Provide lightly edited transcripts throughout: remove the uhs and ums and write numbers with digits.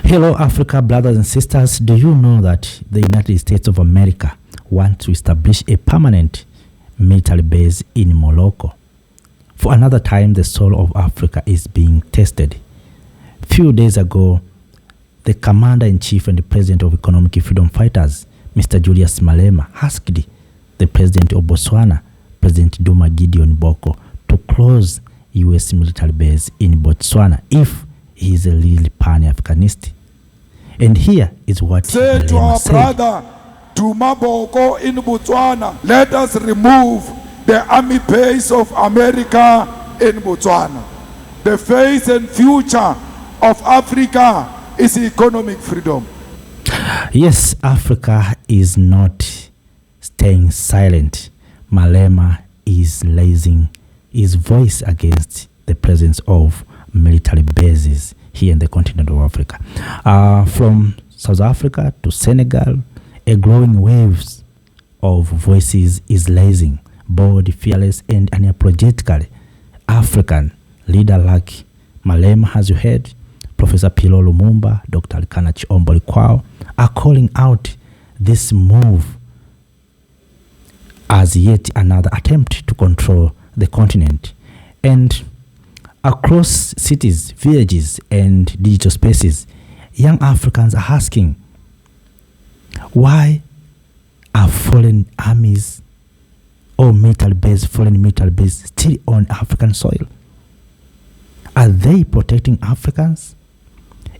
Hello, Africa, brothers and sisters. Do you know that the United States of America wants to establish a permanent military base in Morocco? For another time, the soul of Africa is being tested. Few days ago, the commander-in-chief and the president of economic freedom fighters, Mr. Julius Malema, asked the president of Botswana, President Duma Gideon Boko, to close U.S. military base in Botswana if he is a real pan-Africanist. And here is what say to our brother Duma Boko in Botswana, let us remove the army base of America in Botswana. The face and future of Africa is economic freedom. Yes, Africa is not staying silent. Malema is raising his voice against the presence of military bases here in the continent of Africa. From South Africa to Senegal, a growing waves of voices is raising. Bold, fearless, and unapologetically African leader like Malema, as you heard, Professor PLO Lumumba, Dr. Arikana Chihombori-Quao are calling out this move as yet another attempt to control the continent. And across cities, villages, and digital spaces, young Africans are asking, why are foreign armies or foreign military base still on African soil? Are they protecting Africans?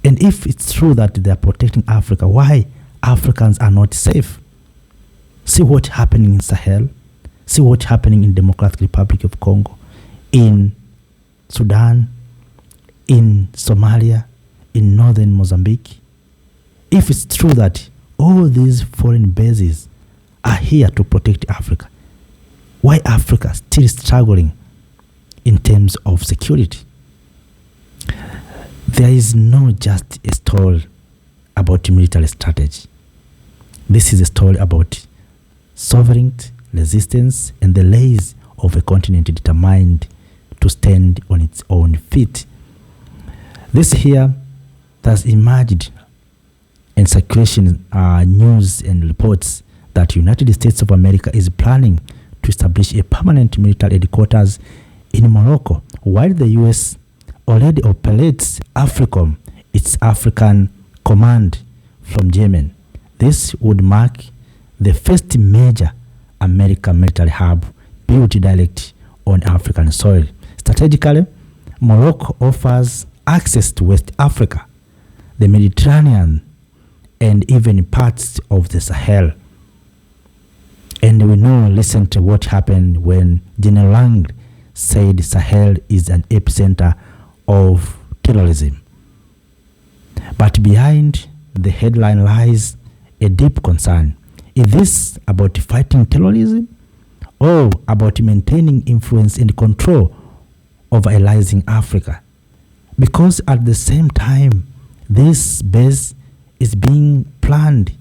And if it's true that they are protecting Africa, why Africans are not safe? See what's happening in Sahel. See what's happening in Democratic Republic of Congo, in Sudan, in Somalia, in northern Mozambique. If it's true that all these foreign bases are here to protect Africa, why Africa still struggling in terms of security? There is no just a story about military strategy. This is a story about sovereignty, resistance, and the rise of a continent determined to stand on its own feet. This here has emerged in circulation news and reports that United States of America is planning to establish a permanent military headquarters in Morocco, while the U.S. already operates AFRICOM, its African command, from Yemen. This would mark the first major American military hub built direct on African soil. Strategically, Morocco offers access to West Africa, the Mediterranean, and even parts of the Sahel. And we know, listen to what happened when General Lang said Sahel is an epicenter of terrorism. But behind the headline lies a deep concern. Is this about fighting terrorism or about maintaining influence and control over allying Africa? Because at the same time this base is being planned,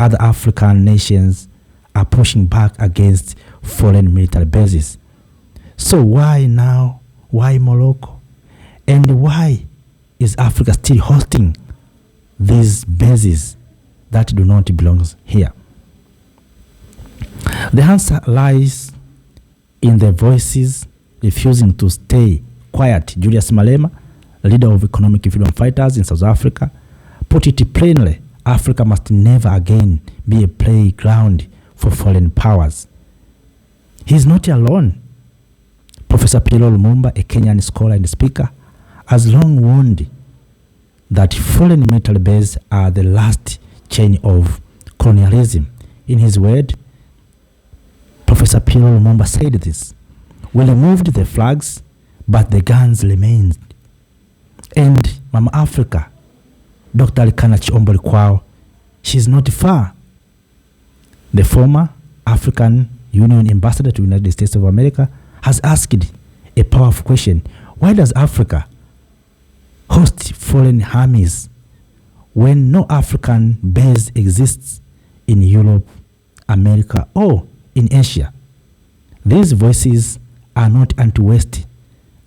other African nations are pushing back against foreign military bases. So why now? Why Morocco? And why is Africa still hosting these bases that do not belong here? The answer lies in the voices refusing to stay quiet. Julius Malema, leader of economic freedom fighters in South Africa, put it plainly: Africa must never again be a playground for foreign powers. He is not alone. Professor PLO Lumumba, a Kenyan scholar and speaker, has long warned that foreign military bases are the last chain of colonialism. In his word, Professor PLO Lumumba said this: we removed the flags, but the guns remained. And Mama Africa, Dr. Arikana Chihombori-Quao, she's not far. The former African Union ambassador to the United States of America has asked a powerful question: why does Africa host foreign armies when no African base exists in Europe, America, or in Asia? These voices are not anti-West,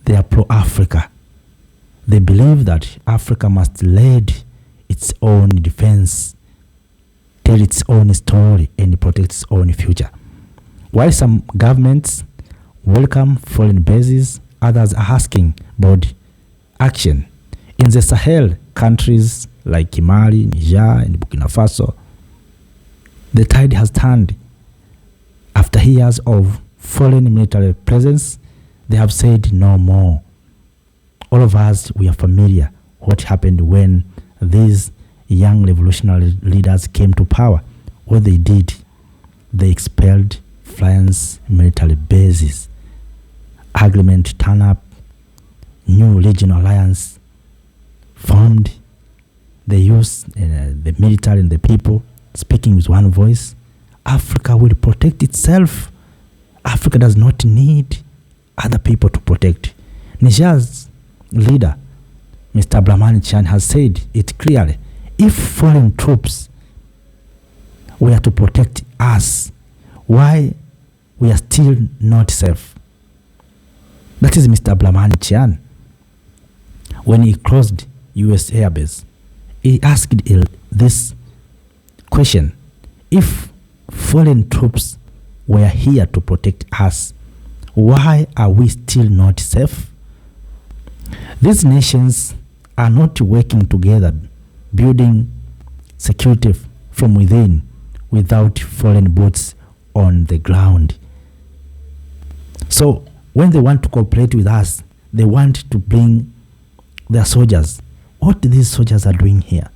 they are pro-Africa. They believe that Africa must lead its own defense, tell its own story, and protect its own future. While some governments welcome foreign bases, others are asking about action. In the Sahel countries like Mali, Niger, and Burkina Faso, the tide has turned. After years of foreign military presence, they have said no more. All of us, we are familiar what happened when these young revolutionary leaders came to power. What they did, they expelled France military bases. Agreement turned up, new regional alliance formed. They used the military and the people speaking with one voice. Africa will protect itself. Africa does not need other people to protect. Niger's leader, Mr. Abdulrahman Chiani, has said it clearly. If foreign troops were to protect us, why we are still not safe? That is Mr. Abdulrahman Chiani. When he closed U.S. airbase, he asked this question: if foreign troops were here to protect us, why are we still not safe? These nations are not working together, building security from within without foreign boots on the ground. So when they want to cooperate with us, they want to bring their soldiers. What these soldiers are doing here?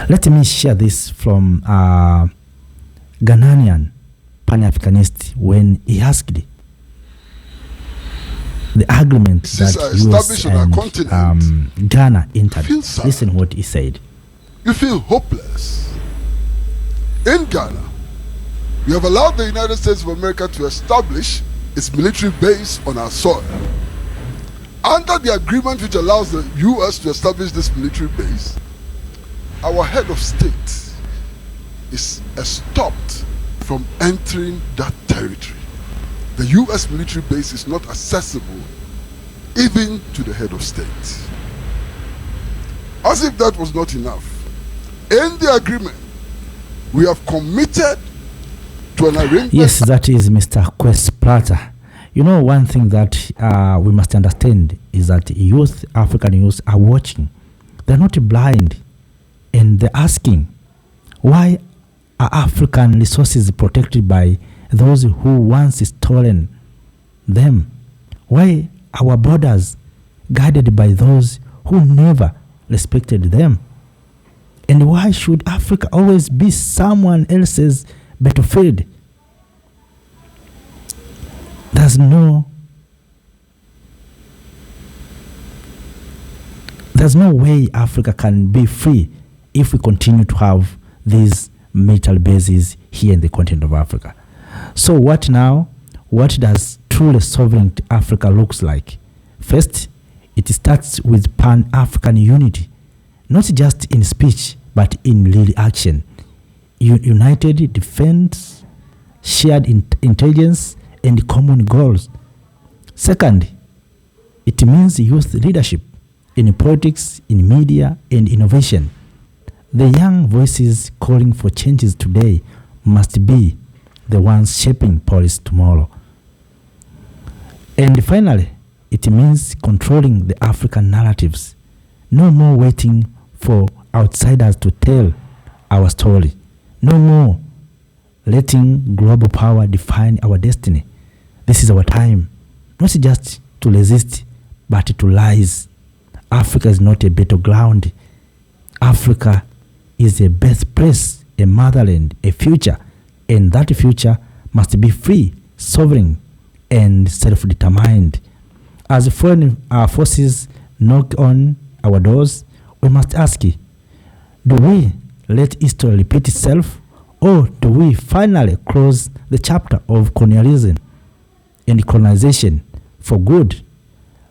Let me share this from Ghanaian Pan-Africanist when he asked the agreement that US and Ghana entered. Listen what he said. You feel hopeless. In Ghana, we have allowed the United States of America to establish its military base on our soil. Under the agreement which allows the US to establish this military base, our head of state is stopped from entering that territory. The US military base is not accessible even to the head of state. As if that was not enough, in the agreement, we have committed to an arrangement. Yes, that is Mr. Quest Plata. You know, one thing that we must understand is that youth, African youth, are watching. They're not blind, and they're asking, why are African resources protected by those who once stolen them? Why our borders guarded by those who never respected them? And why should Africa always be someone else's battlefield? There's no way Africa can be free if we continue to have these military bases here in the continent of Africa. So what now? What does truly sovereign Africa looks like? First, it starts with Pan-African unity, not just in speech, but in real action. United defense, shared intelligence, and common goals. Second, it means youth leadership in politics, in media, and innovation. The young voices calling for changes today must be the ones shaping policy tomorrow. And finally, it means controlling the African narratives. No more waiting for outsiders to tell our story. No more letting global power define our destiny. This is our time, not just to resist, but to rise. Africa is not a battleground. Africa is a birthplace, a motherland, a future, and that future must be free, sovereign, and self-determined. As foreign forces knock on our doors, we must ask, do we let history repeat itself, or do we finally close the chapter of colonialism and colonization for good?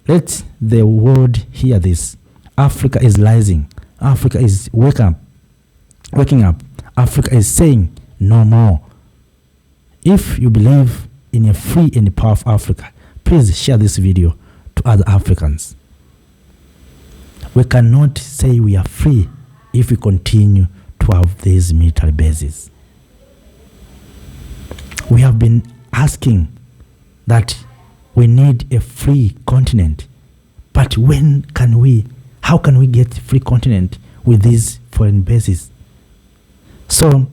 Let the world hear this. Africa is rising. Africa is waking up. Africa is saying no more. If you believe in a free and powerful Africa, please share this video to other Africans. We cannot say we are free if we continue to have these military bases. We have been asking that we need a free continent, but how can we get free continent with these foreign bases? So,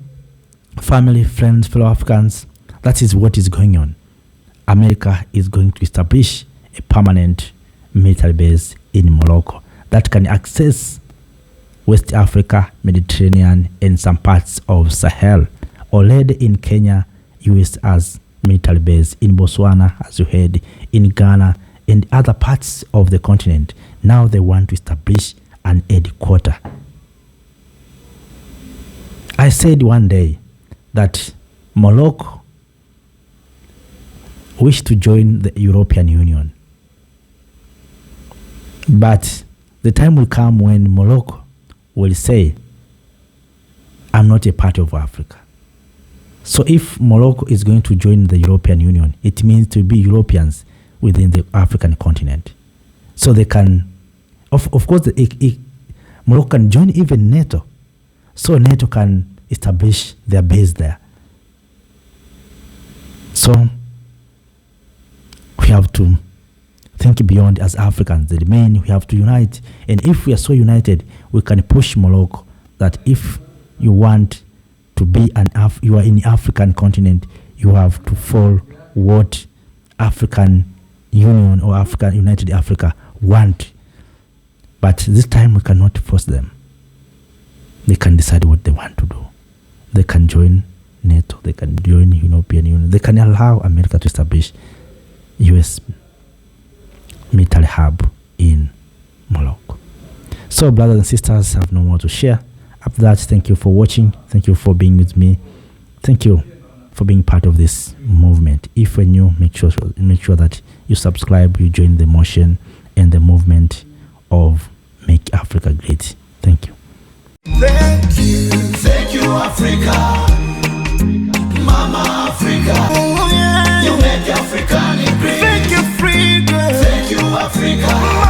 family, friends, fellow Africans, that is what is going on. America is going to establish a permanent military base in Morocco that can access West Africa, Mediterranean, and some parts of Sahel. Already in Kenya, US has military base. In Botswana, as you heard, in Ghana, and other parts of the continent. Now they want to establish an headquarters. I said one day that Morocco wished to join the European Union. But the time will come when Morocco will say, I'm not a part of Africa. So if Morocco is going to join the European Union, it means to be Europeans within the African continent. So they can, of course, Morocco can join even NATO. So NATO can establish their base there. So we have to think beyond as Africans. The main, we have to unite. And if we are so united, we can push Morocco that if you want to be you are in the African continent, you have to follow what African Union or African United Africa want. But this time we cannot force them. They can decide what they want to do. They can join NATO. They can join the European Union. They can allow America to establish US military hub in Morocco. So, brothers and sisters, I have no more to share. After that, thank you for watching. Thank you for being with me. Thank you for being part of this movement. If you're new, make sure that you subscribe, you join the motion and the movement of Make Africa Great. Thank you. Thank you, Africa, Mama Africa. Oh, yeah. You make Africa great. Thank you, Africa. Thank you, Africa.